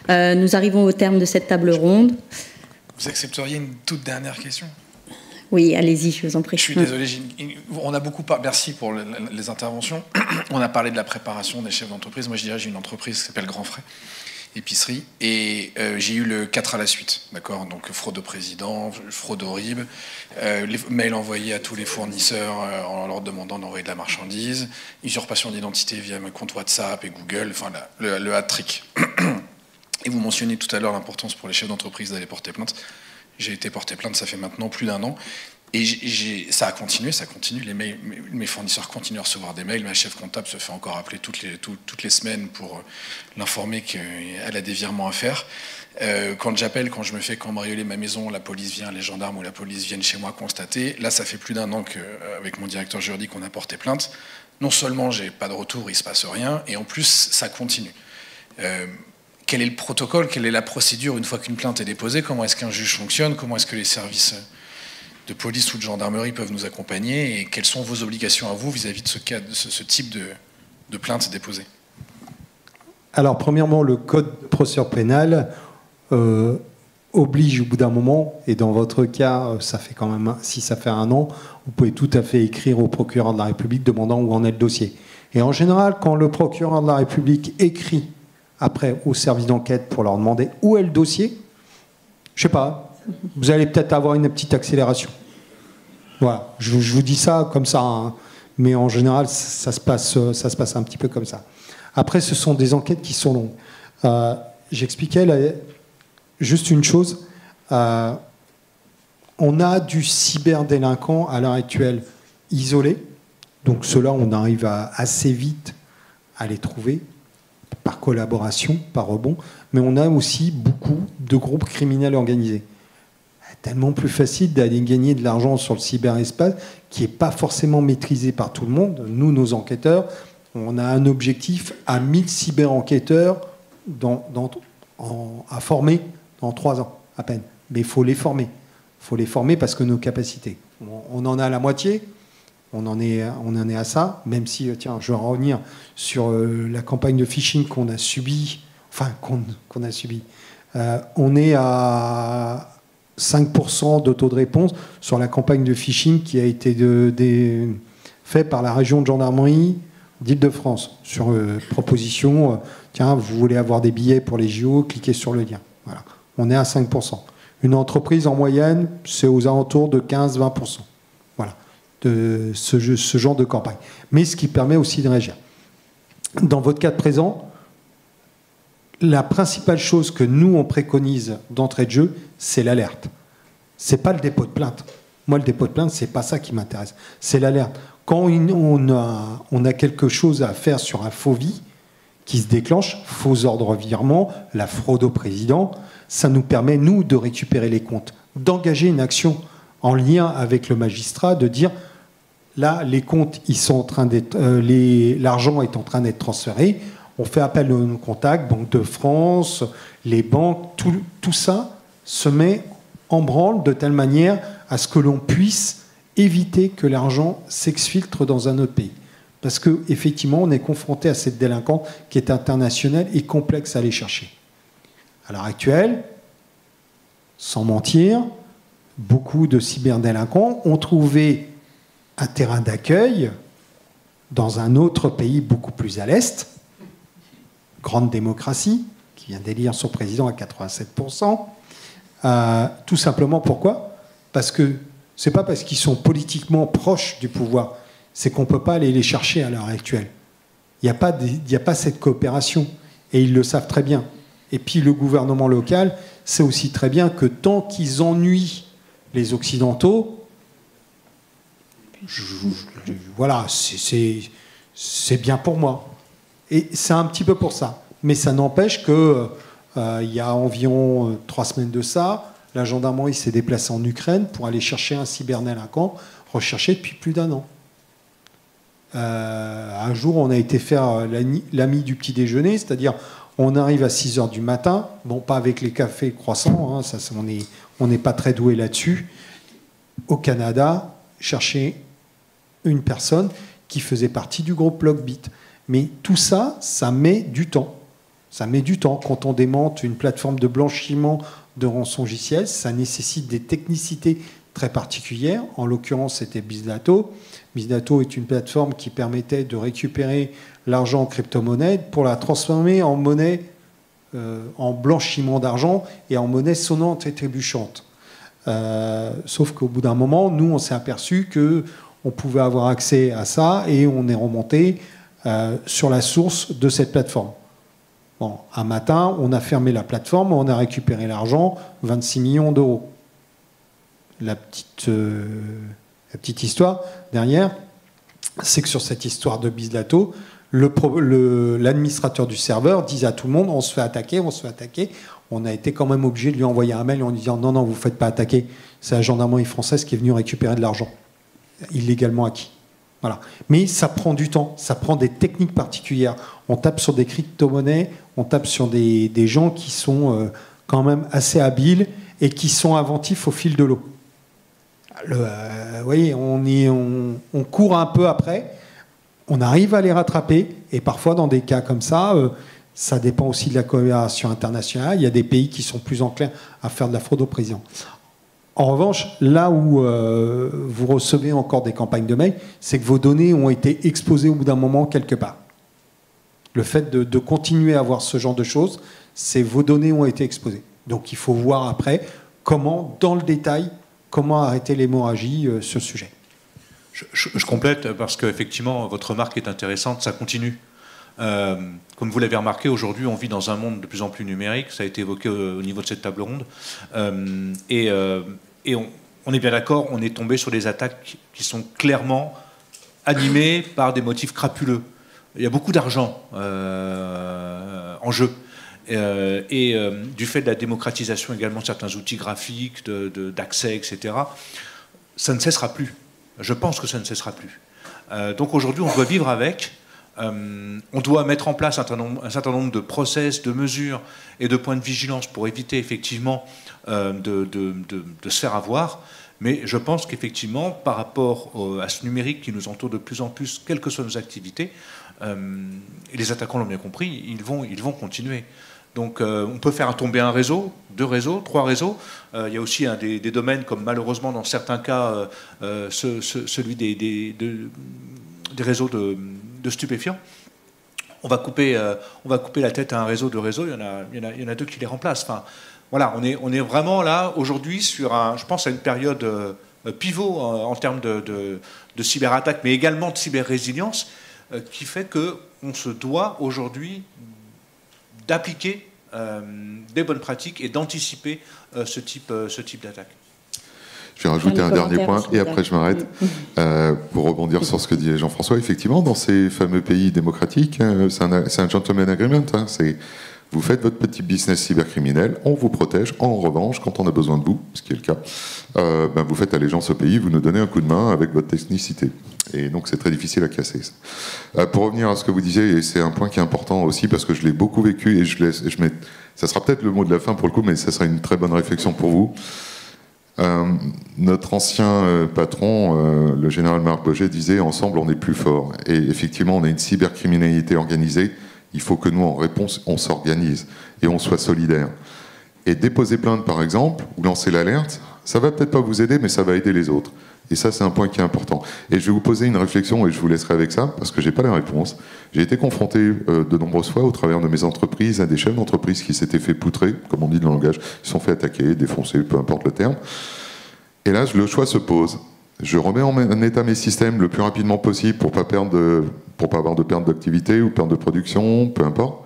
Nous arrivons au terme de cette table ronde. Vous accepteriez une toute dernière question? Oui, allez-y, je vous en prie. Je suis désolé, on a beaucoup parlé, merci pour les interventions. On a parlé de la préparation des chefs d'entreprise. Moi, je dirais, j'ai une entreprise qui s'appelle Grand Frais, épicerie, et j'ai eu le 4 à la suite, d'accord? Donc fraude au président, fraude au RIB, les mails envoyés à tous les fournisseurs en leur demandant d'envoyer de la marchandise, usurpation d'identité via mes comptes WhatsApp et Google, enfin le hat-trick. Et vous mentionnez tout à l'heure l'importance pour les chefs d'entreprise d'aller porter plainte. J'ai été porté plainte, ça fait maintenant plus d'1 an. Et ça a continué, ça continue. Mes fournisseurs continuent à recevoir des mails. Ma chef comptable se fait encore appeler toutes les semaines pour l'informer qu'elle a des virements à faire. Quand je me fais cambrioler ma maison, la police vient, les gendarmes ou la police viennent chez moi constater. Là, ça fait plus d'1 an qu'avec mon directeur juridique, on a porté plainte. Non seulement j'ai pas de retour, il se passe rien, et en plus, ça continue. Quel est le protocole, quelle est la procédure une fois qu'une plainte est déposée? Comment est-ce qu'un juge fonctionne? Comment est-ce que les services de police ou de gendarmerie peuvent nous accompagner? Et quelles sont vos obligations à vous vis-à-vis de ce type de plainte déposée? Alors, premièrement, le code de procédure pénale oblige au bout d'un moment, et dans votre cas, ça fait quand même, si ça fait 1 an, vous pouvez tout à fait écrire au procureur de la République demandant où en est le dossier. Et en général, quand le procureur de la République écrit après au service d'enquête pour leur demander où est le dossier, je sais pas, vous allez peut-être avoir une petite accélération. Voilà, je vous dis ça comme ça, hein, mais en général, ça se passe un petit peu comme ça. Après, ce sont des enquêtes qui sont longues. J'expliquais juste une chose. On a du cyberdélinquant à l'heure actuelle isolé, donc ceux-là, on arrive assez vite à les trouver, par collaboration, par rebond, mais on a aussi beaucoup de groupes criminels organisés. Tellement plus facile d'aller gagner de l'argent sur le cyberespace qui n'est pas forcément maîtrisé par tout le monde. Nous, nos enquêteurs, on a un objectif à 1000 cyber-enquêteurs à former dans 3 ans, à peine. Mais il faut les former. Il faut les former parce que nos capacités, on en a la moitié. On en est à ça, même si, tiens, je vais revenir sur la campagne de phishing qu'on a subie, enfin, qu'on a subie. On est à 5% de taux de réponse sur la campagne de phishing qui a été faite par la région de gendarmerie d'Île-de-France, sur proposition, tiens, vous voulez avoir des billets pour les JO, cliquez sur le lien. Voilà. On est à 5%. Une entreprise, en moyenne, c'est aux alentours de 15-20%. Voilà. De ce genre de campagne. Mais ce qui permet aussi de réagir. Dans votre cas présent, la principale chose que nous, on préconise d'entrée de jeu, c'est l'alerte. Ce n'est pas le dépôt de plainte. Moi, le dépôt de plainte, ce n'est pas ça qui m'intéresse. C'est l'alerte. Quand on a quelque chose à faire sur un faux vie qui se déclenche, faux ordre virement, la fraude au président, ça nous permet, nous, de récupérer les comptes, d'engager une action en lien avec le magistrat, de dire... Là, les comptes, ils sont en train d'être, l'argent est en train d'être transféré. On fait appel à nos contacts, Banque de France, les banques, tout ça se met en branle de telle manière à ce que l'on puisse éviter que l'argent s'exfiltre dans un autre pays. Parce qu'effectivement, on est confronté à cette délinquance qui est internationale et complexe à aller chercher. À l'heure actuelle, sans mentir, beaucoup de cyberdélinquants ont trouvé un terrain d'accueil dans un autre pays beaucoup plus à l'est, grande démocratie, qui vient d'élire son président à 87%. Tout simplement pourquoi? Parce que c'est pas parce qu'ils sont politiquement proches du pouvoir, c'est qu'on ne peut pas aller les chercher à l'heure actuelle. Il n'y a pas cette coopération, et ils le savent très bien. Et puis le gouvernement local sait aussi très bien que tant qu'ils ennuient les Occidentaux, voilà, c'est bien pour moi. Et c'est un petit peu pour ça. Mais ça n'empêche que il y a environ 3 semaines de ça, la gendarmerie s'est déplacée en Ukraine pour aller chercher un cyberdélinquant recherché depuis plus d'1 an. Un jour, on a été faire l'ami du petit déjeuner, c'est-à-dire on arrive à 6h du matin, bon, pas avec les cafés et croissants, hein, ça, on n'est pas très doué là-dessus, au Canada, chercher une personne qui faisait partie du groupe Lockbit. Mais tout ça, ça met du temps. Ça met du temps. Quand on démonte une plateforme de blanchiment de rançongiciel, ça nécessite des technicités très particulières. En l'occurrence, c'était Bizdata. Bizdata est une plateforme qui permettait de récupérer l'argent en crypto-monnaie pour la transformer en monnaie, en blanchiment d'argent et en monnaie sonnante et trébuchante. Sauf qu'au bout d'un moment, nous, on s'est aperçu qu'on pouvait avoir accès à ça et on est remonté sur la source de cette plateforme. Bon, un matin, on a fermé la plateforme, on a récupéré l'argent, 26 millions d'euros. La petite histoire derrière, c'est que sur cette histoire de Bizdata, l'administrateur du serveur disait à tout le monde, on se fait attaquer, on se fait attaquer. On a été quand même obligé de lui envoyer un mail en lui disant non, non, vous ne vous faites pas attaquer. C'est la gendarmerie française qui est venue récupérer de l'argent, illégalement acquis. Voilà. Mais ça prend du temps, ça prend des techniques particulières. On tape sur des crypto-monnaies, on tape sur des gens qui sont quand même assez habiles et qui sont inventifs au fil de l'eau. Vous voyez, on court un peu après, on arrive à les rattraper, et parfois dans des cas comme ça, ça dépend aussi de la coopération internationale. Il y a des pays qui sont plus enclins à faire de la fraude au président. En revanche, là où vous recevez encore des campagnes de mail, c'est que vos données ont été exposées au bout d'un moment quelque part. Le fait de continuer à avoir ce genre de choses, c'est vos données ont été exposées. Donc il faut voir après comment, dans le détail, comment arrêter l'hémorragie sur ce sujet. Je complète parce qu'effectivement, votre remarque est intéressante, ça continue. Comme vous l'avez remarqué, aujourd'hui, on vit dans un monde de plus en plus numérique, ça a été évoqué au niveau de cette table ronde, et on est bien d'accord, on est tombé sur des attaques qui sont clairement animées par des motifs crapuleux. Il y a beaucoup d'argent en jeu. Du fait de la démocratisation également de certains outils graphiques, d'accès, etc., ça ne cessera plus. Je pense que ça ne cessera plus. Donc aujourd'hui, on doit vivre avec. On doit mettre en place un certain nombre de process, de mesures et de points de vigilance pour éviter effectivement de se faire avoir. Mais je pense qu'effectivement, par rapport à ce numérique qui nous entoure de plus en plus, quelles que soient nos activités, et les attaquants l'ont bien compris, ils vont continuer. Donc on peut faire tomber un réseau, 2 réseaux, 3 réseaux. Il y a aussi des domaines comme malheureusement dans certains cas celui des réseaux de stupéfiants. On va couper la tête à un réseau de réseaux, il y en a 2 qui les remplacent. Enfin, voilà, on est vraiment là aujourd'hui sur je pense à une période pivot en termes de cyberattaque, mais également de cyber-résilience, qui fait qu'on se doit aujourd'hui d'appliquer des bonnes pratiques et d'anticiper ce type d'attaque. Je vais rajouter un dernier point et après je m'arrête pour rebondir sur ce que dit Jean-François. Effectivement, dans ces fameux pays démocratiques, c'est un gentleman agreement. Vous faites votre petit business cybercriminel, on vous protège. En revanche, quand on a besoin de vous, ce qui est le cas, vous faites allégeance au pays, vous nous donnez un coup de main avec votre technicité. Et donc c'est très difficile à casser. Pour revenir à ce que vous disiez, et c'est un point qui est important aussi parce que je l'ai beaucoup vécu et ça sera peut-être le mot de la fin pour le coup, mais ça sera une très bonne réflexion pour vous. Notre ancien patron, le général Marc Boget, disait « Ensemble, on est plus fort ». Et effectivement, on a une cybercriminalité organisée. Il faut que nous, en réponse, on s'organise et on soit solidaires. Et déposer plainte, par exemple, ou lancer l'alerte, ça va peut-être pas vous aider, mais ça va aider les autres. Et ça, c'est un point qui est important. Et je vais vous poser une réflexion, et je vous laisserai avec ça, parce que j'ai pas la réponse. J'ai été confronté de nombreuses fois, au travers de mes entreprises, à des chefs d'entreprise qui s'étaient fait poutrer, comme on dit dans le langage, ils se sont fait attaquer, défoncer, peu importe le terme. Et là, le choix se pose. Je remets en état mes systèmes le plus rapidement possible pour pas avoir de perte d'activité ou perte de production, peu importe.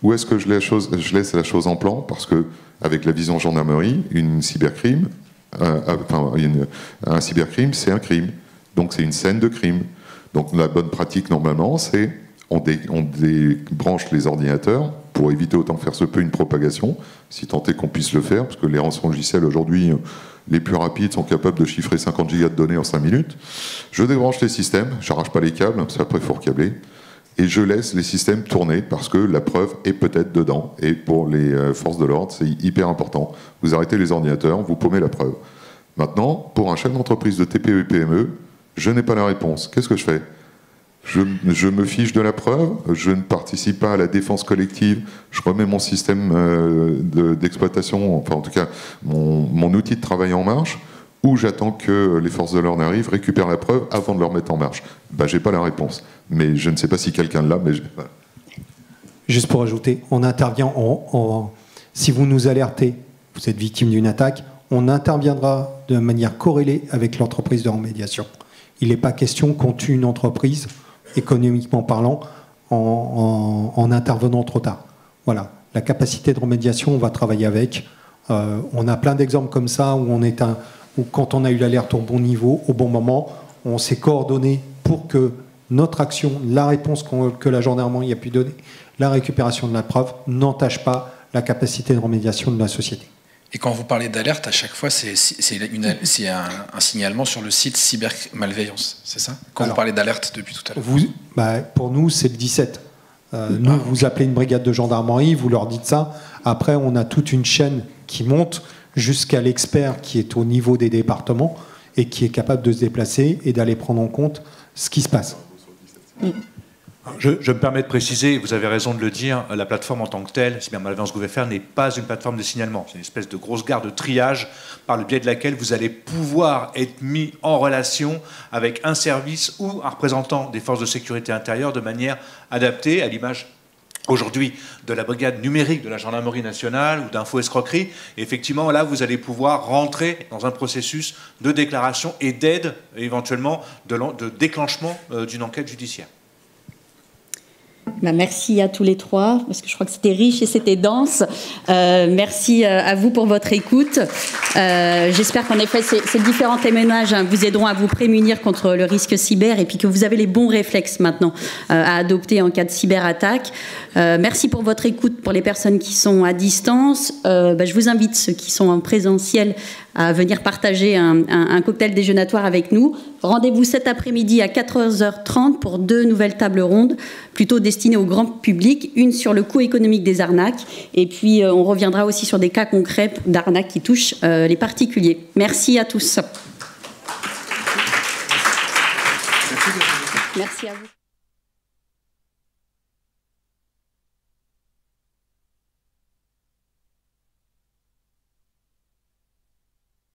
Ou est-ce que je laisse la chose en plan parce que, avec la vision gendarmerie, un cybercrime, c'est un crime. Donc c'est une scène de crime. Donc la bonne pratique, normalement, c'est on débranche les ordinateurs pour éviter autant que faire se peut une propagation, si tant est qu'on puisse le faire, parce que les rançongiciels aujourd'hui, les plus rapides sont capables de chiffrer 50 gigas de données en 5 minutes. Je débranche les systèmes, j'arrache pas les câbles, parce qu'après il faut recabler, et je laisse les systèmes tourner parce que la preuve est peut-être dedans. Et pour les forces de l'ordre, c'est hyper important. Vous arrêtez les ordinateurs, vous paumez la preuve. Maintenant, pour un chef d'entreprise de TPE et PME, je n'ai pas la réponse. Qu'est-ce que je fais ? Je me fiche de la preuve, je ne participe pas à la défense collective, je remets mon système d'exploitation, enfin en tout cas mon outil de travail en marche, ou j'attends que les forces de l'ordre arrivent, récupèrent la preuve avant de le remettre en marche. Ben, j'ai pas la réponse. Mais je ne sais pas si quelqu'un l'a, mais voilà. Juste pour ajouter, on intervient si vous nous alertez, vous êtes victime d'une attaque, on interviendra de manière corrélée avec l'entreprise de remédiation. Il n'est pas question qu'on tue une entreprise, économiquement parlant, en intervenant trop tard. Voilà. La capacité de remédiation, on va travailler avec. On a plein d'exemples comme ça où quand on a eu l'alerte au bon niveau, au bon moment, on s'est coordonné pour que notre action, la réponse que la gendarmerie a pu donner, la récupération de la preuve, n'entache pas la capacité de remédiation de la société. Et quand vous parlez d'alerte, à chaque fois, c'est un signalement sur le site cybermalveillance, c'est ça? Quand vous parlez d'alerte depuis tout à l'heure. Pour nous, c'est le 17. Vous appelez une brigade de gendarmerie, vous leur dites ça. Après, on a toute une chaîne qui monte jusqu'à l'expert qui est au niveau des départements et qui est capable de se déplacer et d'aller prendre en compte ce qui se passe. Je me permets de préciser, vous avez raison de le dire, la plateforme en tant que telle, Cybermalveillance Gouv.fr, n'est pas une plateforme de signalement. C'est une espèce de grosse gare de triage par le biais de laquelle vous allez pouvoir être mis en relation avec un service ou un représentant des forces de sécurité intérieure de manière adaptée, à l'image aujourd'hui de la brigade numérique de la gendarmerie nationale ou d'info-escroquerie. Et effectivement, là, vous allez pouvoir rentrer dans un processus de déclaration et d'aide, éventuellement, de déclenchement d'une enquête judiciaire. Merci à tous les trois, parce que je crois que c'était riche et c'était dense. Merci à vous pour votre écoute. J'espère qu'en effet, ces différents témoignages vous aideront à vous prémunir contre le risque cyber et puis que vous avez les bons réflexes maintenant à adopter en cas de cyberattaque. Merci pour votre écoute pour les personnes qui sont à distance. Je vous invite, ceux qui sont en présentiel, à venir partager un cocktail déjeunatoire avec nous. Rendez-vous cet après-midi à 14h30 pour 2 nouvelles tables rondes, plutôt destinées au grand public, une sur le coût économique des arnaques, et puis on reviendra aussi sur des cas concrets d'arnaques qui touchent les particuliers. Merci à tous. Merci à vous.